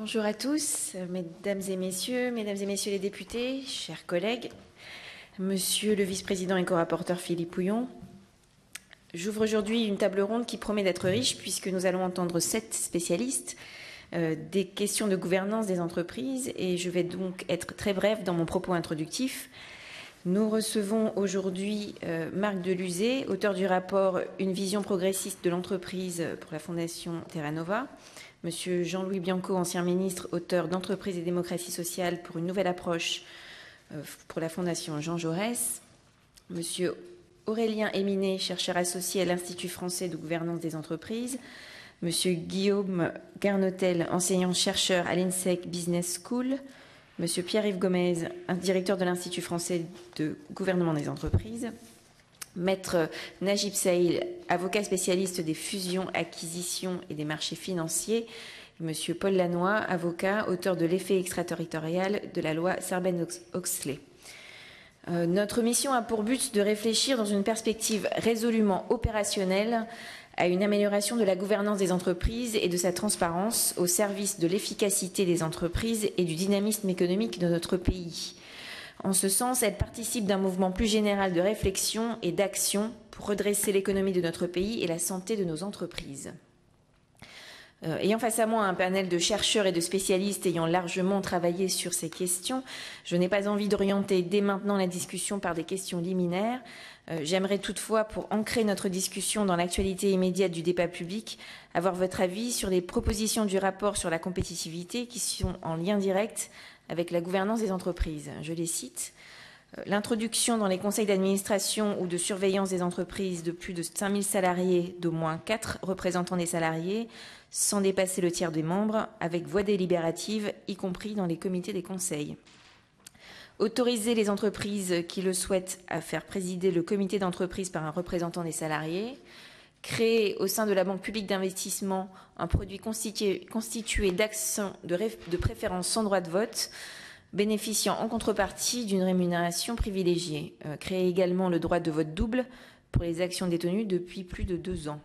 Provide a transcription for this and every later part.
Bonjour à tous, mesdames et messieurs les députés, chers collègues, monsieur le vice-président et co-rapporteur Philippe Houillon. J'ouvre aujourd'hui une table ronde qui promet d'être riche puisque nous allons entendre 7 spécialistes des questions de gouvernance des entreprises et je vais donc être très bref dans mon propos introductif. Nous recevons aujourd'hui Marc Deluzet, auteur du rapport « Une vision progressiste de l'entreprise pour la Fondation Terra Nova », Monsieur Jean-Louis Bianco, ancien ministre, auteur d'Entreprise et démocratie sociale pour une nouvelle approche pour la Fondation Jean Jaurès, Monsieur Aurélien Éminet, chercheur associé à l'Institut français de gouvernance des entreprises, Monsieur Guillaume Garnotel, enseignant-chercheur à l'INSEC Business School, Monsieur Pierre-Yves Gomez, directeur de l'Institut français de gouvernement des entreprises, Maître Najib Saïl, avocat spécialiste des fusions, acquisitions et des marchés financiers, et Monsieur Paul Lannoy, avocat, auteur de l'effet extraterritorial de la loi Sarbanes-Oxley. Notre mission a pour but de réfléchir dans une perspective résolument opérationnelle à une amélioration de la gouvernance des entreprises et de sa transparence au service de l'efficacité des entreprises et du dynamisme économique de notre pays. En ce sens, elle participe d'un mouvement plus général de réflexion et d'action pour redresser l'économie de notre pays et la santé de nos entreprises. Ayant face à moi un panel de chercheurs et de spécialistes ayant largement travaillé sur ces questions, je n'ai pas envie d'orienter dès maintenant la discussion par des questions liminaires. J'aimerais toutefois, pour ancrer notre discussion dans l'actualité immédiate du débat public, avoir votre avis sur les propositions du rapport sur la compétitivité qui sont en lien direct avec la gouvernance des entreprises. Je les cite. L'introduction dans les conseils d'administration ou de surveillance des entreprises de plus de 5000 salariés d'au moins 4 représentants des salariés, sans dépasser le tiers des membres, avec voix délibérative, y compris dans les comités des conseils. Autoriser les entreprises qui le souhaitent à faire présider le comité d'entreprise par un représentant des salariés. Créer au sein de la Banque publique d'investissement un produit constitué d'actions de préférence sans droit de vote, bénéficiant en contrepartie d'une rémunération privilégiée. Créer également le droit de vote double pour les actions détenues depuis plus de 2 ans.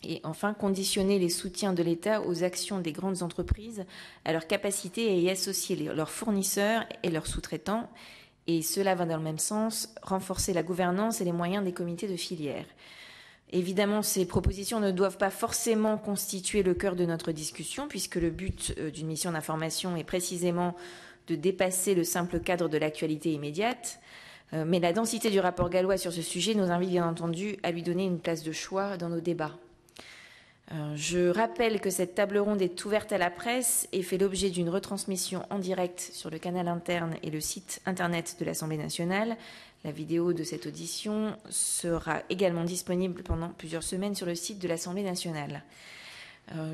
Et enfin, conditionner les soutiens de l'État aux actions des grandes entreprises, à leur capacité à y associer leurs fournisseurs et leurs sous-traitants. Et cela va dans le même sens, renforcer la gouvernance et les moyens des comités de filière. Évidemment, ces propositions ne doivent pas forcément constituer le cœur de notre discussion, puisque le but d'une mission d'information est précisément de dépasser le simple cadre de l'actualité immédiate. Mais la densité du rapport Gallois sur ce sujet nous invite bien entendu à lui donner une place de choix dans nos débats. Je rappelle que cette table ronde est ouverte à la presse et fait l'objet d'une retransmission en direct sur le canal interne et le site internet de l'Assemblée nationale. La vidéo de cette audition sera également disponible pendant plusieurs semaines sur le site de l'Assemblée nationale.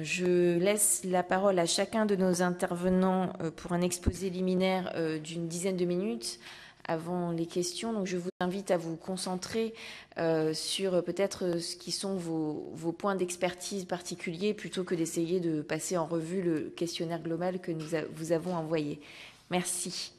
Je laisse la parole à chacun de nos intervenants pour un exposé liminaire d'une dizaine de minutes avant les questions. Donc je vous invite à vous concentrer sur peut-être ce qui sont vos points d'expertise particuliers plutôt que d'essayer de passer en revue le questionnaire global que nous vous avons envoyé. Merci.